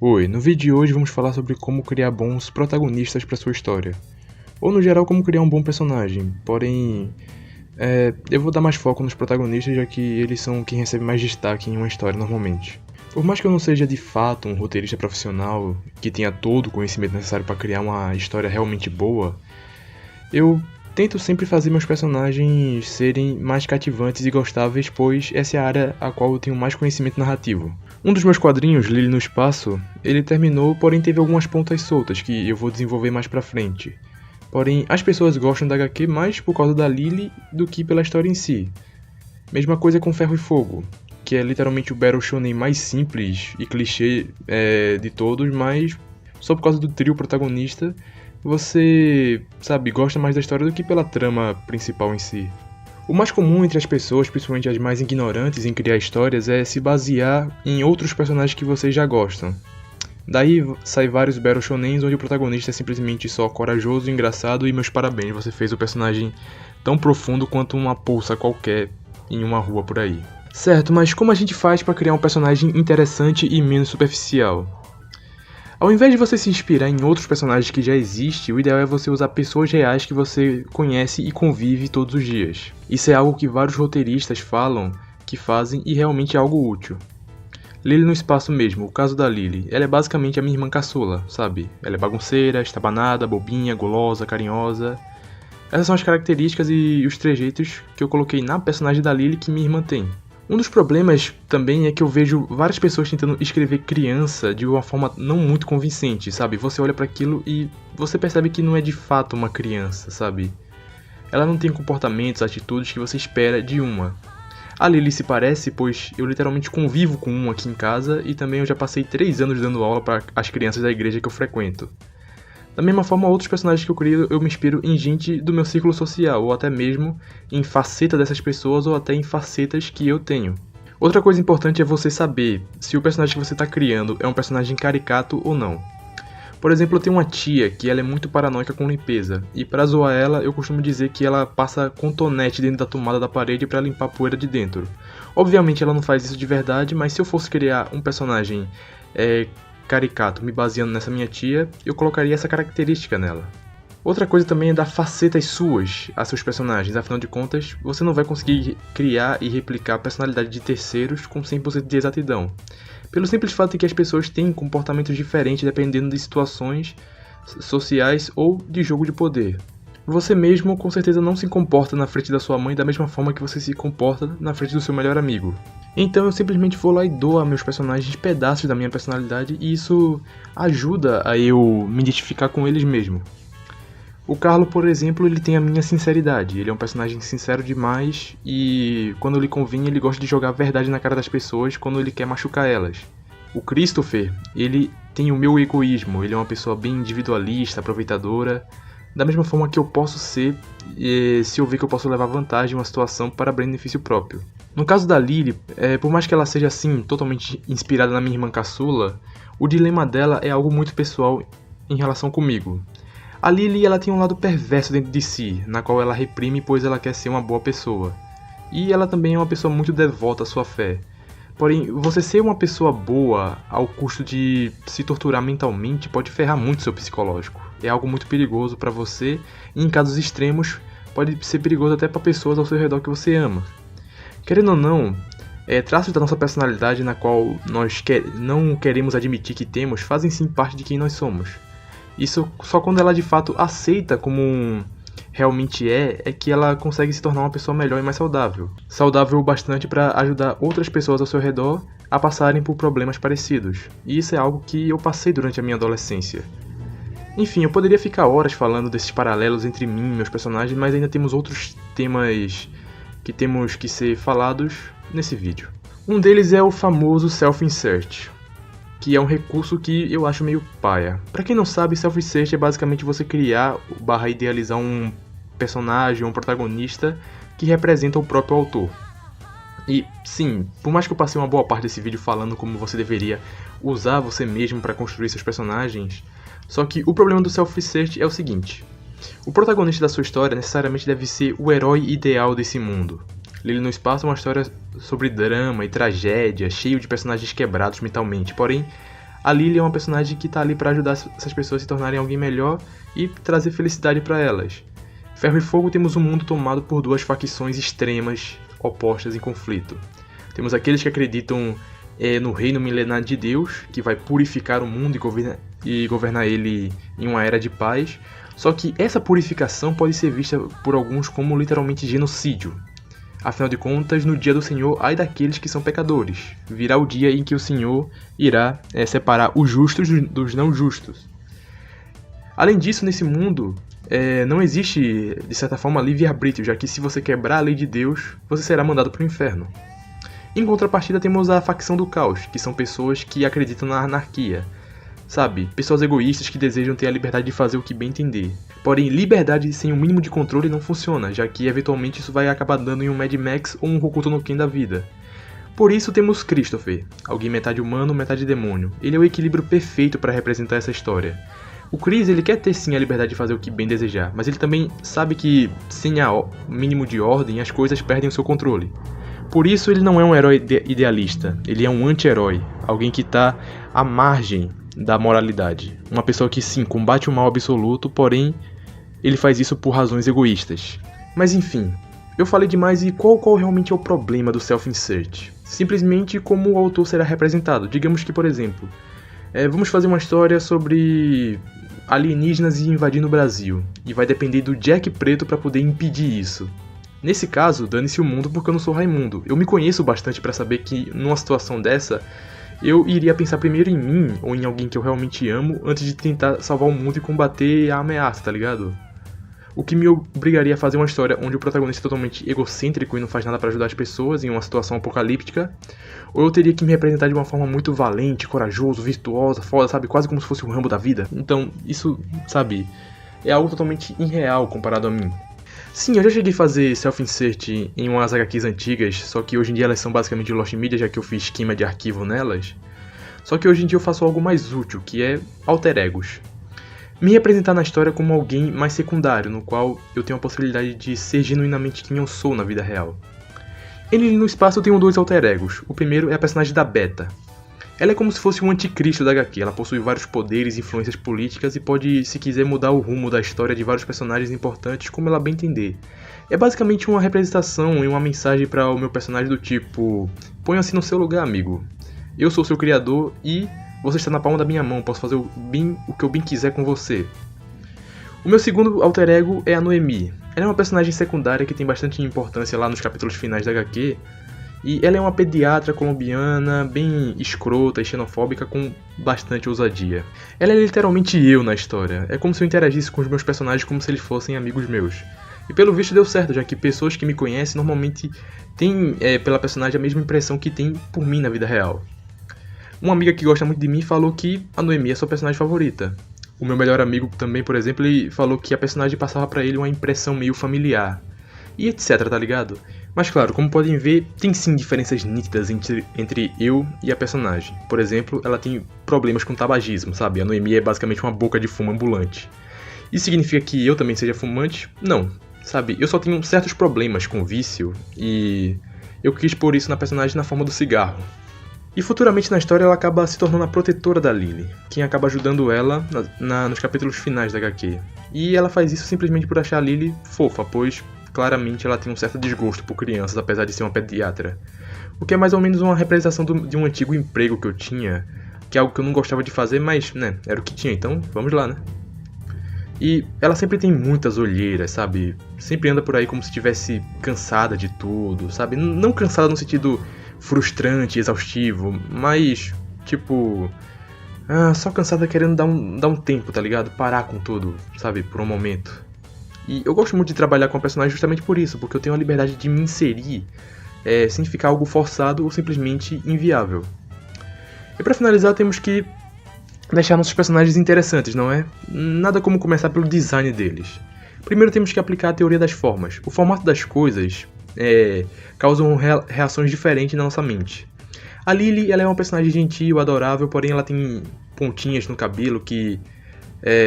Oi, no vídeo de hoje vamos falar sobre como criar bons protagonistas para sua história. Ou no geral, como criar um bom personagem. Porém, eu vou dar mais foco nos protagonistas, já que eles são quem recebe mais destaque em uma história normalmente. Por mais que eu não seja de fato um roteirista profissional que tenha todo o conhecimento necessário para criar uma história realmente boa, eu tento sempre fazer meus personagens serem mais cativantes e gostáveis, pois essa é a área a qual eu tenho mais conhecimento narrativo. Um dos meus quadrinhos, Lily no Espaço, ele terminou, porém teve algumas pontas soltas que eu vou desenvolver mais pra frente. Porém, as pessoas gostam da HQ mais por causa da Lily do que pela história em si. Mesma coisa com Ferro e Fogo, que é literalmente o Battle Shonen mais simples e clichê de todos, mas só por causa do trio protagonista, você, sabe, gosta mais da história do que pela trama principal em si. O mais comum entre as pessoas, principalmente as mais ignorantes em criar histórias, é se basear em outros personagens que vocês já gostam. Daí sai vários Battle Shonens onde o protagonista é simplesmente só corajoso, engraçado e meus parabéns, você fez o personagem tão profundo quanto uma poça qualquer em uma rua por aí. Certo, mas como a gente faz para criar um personagem interessante e menos superficial? Ao invés de você se inspirar em outros personagens que já existem, o ideal é você usar pessoas reais que você conhece e convive todos os dias. Isso é algo que vários roteiristas falam que fazem e realmente é algo útil. Lily no Espaço mesmo, o caso da Lily, ela é basicamente a minha irmã caçula, sabe? Ela é bagunceira, estabanada, bobinha, gulosa, carinhosa. Essas são as características e os trejeitos que eu coloquei na personagem da Lily que minha irmã tem. Um dos problemas também é que eu vejo várias pessoas tentando escrever criança de uma forma não muito convincente, sabe? Você olha para aquilo e você percebe que não é de fato uma criança, sabe? Ela não tem comportamentos, atitudes que você espera de uma. A Lily se parece, pois eu literalmente convivo com uma aqui em casa e também eu já passei 3 anos dando aula para as crianças da igreja que eu frequento. Da mesma forma, outros personagens que eu crio, eu me inspiro em gente do meu círculo social, ou até mesmo em facetas dessas pessoas, ou até em facetas que eu tenho. Outra coisa importante é você saber se o personagem que você está criando é um personagem caricato ou não. Por exemplo, eu tenho uma tia que ela é muito paranoica com limpeza, e para zoar ela, eu costumo dizer que ela passa cotonete dentro da tomada da parede para limpar a poeira de dentro. Obviamente ela não faz isso de verdade, mas se eu fosse criar um personagem caricato, me baseando nessa minha tia, eu colocaria essa característica nela. Outra coisa também é dar facetas suas a seus personagens, afinal de contas, você não vai conseguir criar e replicar a personalidade de terceiros com 100% de exatidão. Pelo simples fato de que as pessoas têm comportamentos diferentes dependendo de situações sociais ou de jogo de poder. Você mesmo com certeza não se comporta na frente da sua mãe da mesma forma que você se comporta na frente do seu melhor amigo. Então eu simplesmente vou lá e dou a meus personagens pedaços da minha personalidade e isso ajuda a eu me identificar com eles mesmo. O Carlo, por exemplo, ele tem a minha sinceridade, ele é um personagem sincero demais e quando lhe convém ele gosta de jogar a verdade na cara das pessoas quando ele quer machucar elas. O Christopher, ele tem o meu egoísmo, ele é uma pessoa bem individualista, aproveitadora, da mesma forma que eu posso ser se eu ver que eu posso levar vantagem em uma situação para benefício próprio. No caso da Lily, por mais que ela seja assim, totalmente inspirada na minha irmã caçula, o dilema dela é algo muito pessoal em relação comigo. A Lily ela tem um lado perverso dentro de si, na qual ela reprime pois ela quer ser uma boa pessoa. E ela também é uma pessoa muito devota à sua fé. Porém, você ser uma pessoa boa ao custo de se torturar mentalmente pode ferrar muito seu psicológico. É algo muito perigoso para você e em casos extremos pode ser perigoso até para pessoas ao seu redor que você ama. Querendo ou não, traços da nossa personalidade na qual nós não queremos admitir que temos fazem sim parte de quem nós somos. Isso só quando ela de fato aceita como realmente é que ela consegue se tornar uma pessoa melhor e mais saudável. Saudável o bastante para ajudar outras pessoas ao seu redor a passarem por problemas parecidos. E isso é algo que eu passei durante a minha adolescência. Enfim, eu poderia ficar horas falando desses paralelos entre mim e meus personagens, mas ainda temos outros temas que temos que ser falados nesse vídeo. Um deles é o famoso self-insert, que é um recurso que eu acho meio paia. Pra quem não sabe, self-insert é basicamente você criar / idealizar um personagem, um protagonista que representa o próprio autor. E sim, por mais que eu passei uma boa parte desse vídeo falando como você deveria usar você mesmo para construir seus personagens, só que o problema do self-insert é o seguinte: o protagonista da sua história necessariamente deve ser o herói ideal desse mundo. Lily no Espaço é uma história sobre drama e tragédia, cheio de personagens quebrados mentalmente, porém, A Lily é uma personagem que tá ali pra ajudar essas pessoas a se tornarem alguém melhor e trazer felicidade pra elas. Ferro e Fogo temos um mundo tomado por duas facções extremas, opostas em conflito. Temos aqueles que acreditam no reino milenar de Deus, que vai purificar o mundo e governar ele em uma era de paz. Só que essa purificação pode ser vista por alguns como literalmente genocídio. Afinal de contas, no dia do Senhor, ai daqueles que são pecadores. Virá o dia em que o Senhor irá separar os justos dos não justos. Além disso, nesse mundo, não existe, de certa forma, livre-arbítrio, já que se você quebrar a lei de Deus, você será mandado para o inferno. Em contrapartida, temos a facção do caos, que são pessoas que acreditam na anarquia. Sabe, pessoas egoístas que desejam ter a liberdade de fazer o que bem entender. Porém, liberdade sem um mínimo de controle não funciona, já que eventualmente isso vai acabar dando em um Mad Max ou um Hokuto no Ken da vida. Por isso temos Christopher, alguém metade humano, metade demônio. Ele é o equilíbrio perfeito para representar essa história. O Chris, ele quer ter sim a liberdade de fazer o que bem desejar, mas ele também sabe que sem o mínimo de ordem as coisas perdem o seu controle. Por isso ele não é um herói idealista, ele é um anti-herói, alguém que está à margem da moralidade. Uma pessoa que sim, combate o mal absoluto, porém ele faz isso por razões egoístas. Mas enfim, eu falei demais e qual realmente é o problema do self-insert? Simplesmente como o autor será representado. Digamos que, por exemplo, vamos fazer uma história sobre alienígenas invadindo o Brasil, e vai depender do Jack Preto para poder impedir isso. Nesse caso, dane-se o mundo porque eu não sou Raimundo. Eu me conheço bastante para saber que, numa situação dessa, eu iria pensar primeiro em mim ou em alguém que eu realmente amo antes de tentar salvar o mundo e combater a ameaça, tá ligado? O que me obrigaria a fazer uma história onde o protagonista é totalmente egocêntrico e não faz nada para ajudar as pessoas em uma situação apocalíptica, ou eu teria que me representar de uma forma muito valente, corajoso, virtuosa, foda, sabe? Quase como se fosse o Rambo da vida. Então, isso, sabe, é algo totalmente irreal comparado a mim. Sim, eu já cheguei a fazer self-insert em umas HQs antigas, só que hoje em dia elas são basicamente Lost Media, já que eu fiz esquema de arquivo nelas. Só que hoje em dia eu faço algo mais útil, que é alter egos. Me representar na história como alguém mais secundário, no qual eu tenho a possibilidade de ser genuinamente quem eu sou na vida real. No espaço eu tenho dois alter egos. O primeiro é a personagem da Beta. Ela é como se fosse um anticristo da HQ, ela possui vários poderes e influências políticas e pode, se quiser, mudar o rumo da história de vários personagens importantes como ela bem entender. É basicamente uma representação e uma mensagem para o meu personagem do tipo: ponha-se no seu lugar, amigo. Eu sou seu criador e você está na palma da minha mão, posso fazer o que eu bem quiser com você. O meu segundo alter ego é a Noemi. Ela é uma personagem secundária que tem bastante importância lá nos capítulos finais da HQ, e ela é uma pediatra colombiana, bem escrota e xenofóbica com bastante ousadia. Ela é literalmente eu na história, é como se eu interagisse com os meus personagens como se eles fossem amigos meus. E pelo visto deu certo, já que pessoas que me conhecem normalmente têm pela personagem a mesma impressão que tem por mim na vida real. Uma amiga que gosta muito de mim falou que a Noemi é sua personagem favorita. O meu melhor amigo também, por exemplo, ele falou que a personagem passava pra ele uma impressão meio familiar. E etc, tá ligado? Mas claro, como podem ver, tem sim diferenças nítidas entre eu e a personagem. Por exemplo, ela tem problemas com tabagismo, sabe? A Noemi é basicamente uma boca de fumo ambulante. Isso significa que eu também seja fumante? Não, sabe? Eu só tenho certos problemas com vício e eu quis pôr isso na personagem na forma do cigarro. E futuramente na história ela acaba se tornando a protetora da Lily, quem acaba ajudando ela nos capítulos finais da HQ. E ela faz isso simplesmente por achar a Lily fofa, pois claramente ela tem um certo desgosto por crianças, apesar de ser uma pediatra. O que é mais ou menos uma representação de um antigo emprego que eu tinha, que é algo que eu não gostava de fazer, mas, né, era o que tinha, então vamos lá, né? E ela sempre tem muitas olheiras, sabe? Sempre anda por aí como se estivesse cansada de tudo, sabe? Não cansada no sentido frustrante, exaustivo, mas, tipo, só cansada querendo dar um tempo, tá ligado? Parar com tudo, sabe? Por um momento. E eu gosto muito de trabalhar com a personagem justamente por isso, porque eu tenho a liberdade de me inserir sem ficar algo forçado ou simplesmente inviável. E pra finalizar, temos que deixar nossos personagens interessantes, não é? Nada como começar pelo design deles. Primeiro temos que aplicar a teoria das formas. O formato das coisas causam reações diferentes na nossa mente. A Lily, ela é uma personagem gentil, adorável, porém ela tem pontinhas no cabelo que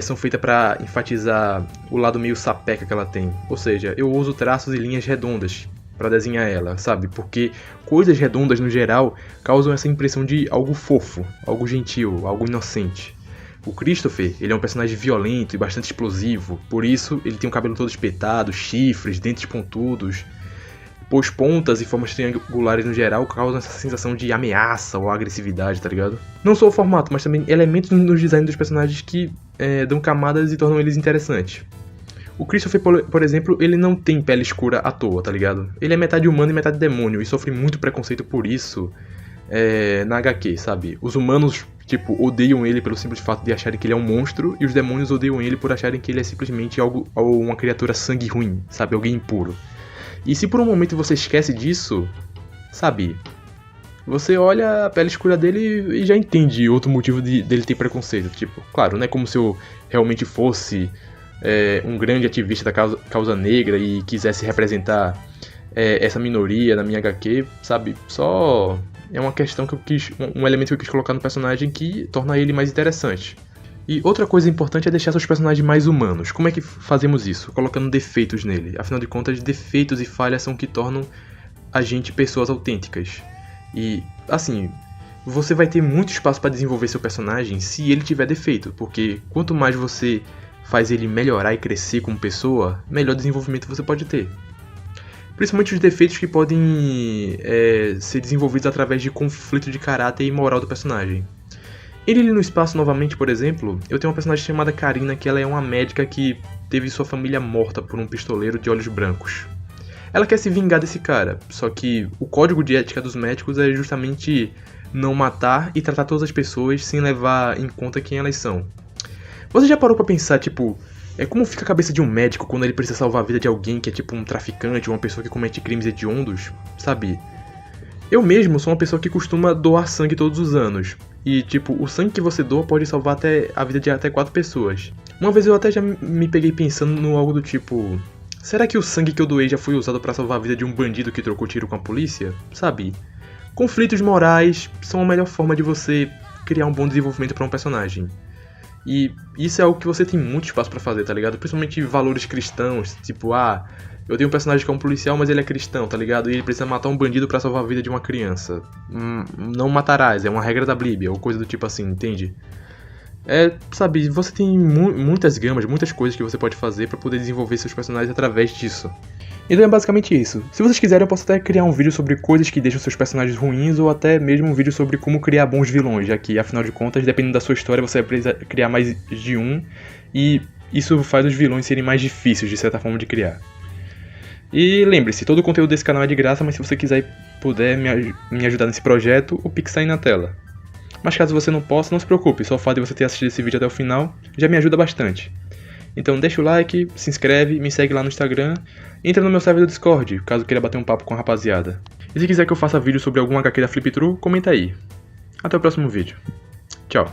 são feitas para enfatizar o lado meio sapeca que ela tem. Ou seja, eu uso traços e linhas redondas, pra desenhar ela, sabe? Porque coisas redondas no geral causam essa impressão de algo fofo, algo gentil, algo inocente. O Christopher, ele é um personagem violento e bastante explosivo, por isso ele tem o cabelo todo espetado, chifres, dentes pontudos, pois pontas e formas triangulares no geral causam essa sensação de ameaça ou agressividade, tá ligado? Não só o formato, mas também elementos nos designs dos personagens que dão camadas e tornam eles interessantes. O Christopher, por exemplo, ele não tem pele escura à toa, tá ligado? Ele é metade humano e metade demônio, e sofre muito preconceito por isso na HQ, sabe? Os humanos, tipo, odeiam ele pelo simples fato de acharem que ele é um monstro, e os demônios odeiam ele por acharem que ele é simplesmente uma criatura sangue ruim, sabe? Alguém impuro. E se por um momento você esquece disso, sabe? Você olha a pele escura dele e já entende outro motivo dele ter preconceito. Tipo, claro, não é como se eu realmente fosse um grande ativista da causa negra e quisesse representar essa minoria na minha HQ, sabe? Só é uma questão que eu quis, um elemento que eu quis colocar no personagem que torna ele mais interessante. E outra coisa importante é deixar seus personagens mais humanos. Como é que fazemos isso? Colocando defeitos nele. Afinal de contas, defeitos e falhas são o que tornam a gente pessoas autênticas. E, assim, você vai ter muito espaço para desenvolver seu personagem se ele tiver defeito, porque quanto mais você faz ele melhorar e crescer como pessoa, melhor desenvolvimento você pode ter. Principalmente os defeitos que podem ser desenvolvidos através de conflito de caráter e moral do personagem. Ele no espaço novamente, por exemplo, eu tenho uma personagem chamada Karina, que ela é uma médica que teve sua família morta por um pistoleiro de olhos brancos. Ela quer se vingar desse cara, só que o código de ética dos médicos é justamente não matar e tratar todas as pessoas sem levar em conta quem elas são. Você já parou pra pensar, tipo, como fica a cabeça de um médico quando ele precisa salvar a vida de alguém que é tipo um traficante ou uma pessoa que comete crimes hediondos, sabe? Eu mesmo sou uma pessoa que costuma doar sangue todos os anos. E, tipo, o sangue que você doa pode salvar até a vida de até 4 pessoas. Uma vez eu até já me peguei pensando no algo do tipo... Será que o sangue que eu doei já foi usado pra salvar a vida de um bandido que trocou tiro com a polícia? Sabe? Conflitos morais são a melhor forma de você criar um bom desenvolvimento pra um personagem. E isso é algo que você tem muito espaço pra fazer, tá ligado? Principalmente valores cristãos, tipo, eu tenho um personagem que é um policial, mas ele é cristão, tá ligado? E ele precisa matar um bandido pra salvar a vida de uma criança. Não matarás, é uma regra da Bíblia, ou coisa do tipo assim, entende? Sabe, você tem muitas gamas, muitas coisas que você pode fazer pra poder desenvolver seus personagens através disso. Então é basicamente isso. Se vocês quiserem, eu posso até criar um vídeo sobre coisas que deixam seus personagens ruins, ou até mesmo um vídeo sobre como criar bons vilões, já que, afinal de contas, dependendo da sua história, você precisa criar mais de um, e isso faz os vilões serem mais difíceis, de certa forma, de criar. E lembre-se, todo o conteúdo desse canal é de graça, mas se você quiser e puder me ajudar nesse projeto, o Pix tá aí na tela. Mas caso você não possa, não se preocupe, só o fato de você ter assistido esse vídeo até o final já me ajuda bastante. Então deixa o like, se inscreve, me segue lá no Instagram e entra no meu server do Discord, caso queira bater um papo com a rapaziada. E se quiser que eu faça vídeo sobre algum HQ da Flip Thru, comenta aí. Até o próximo vídeo. Tchau.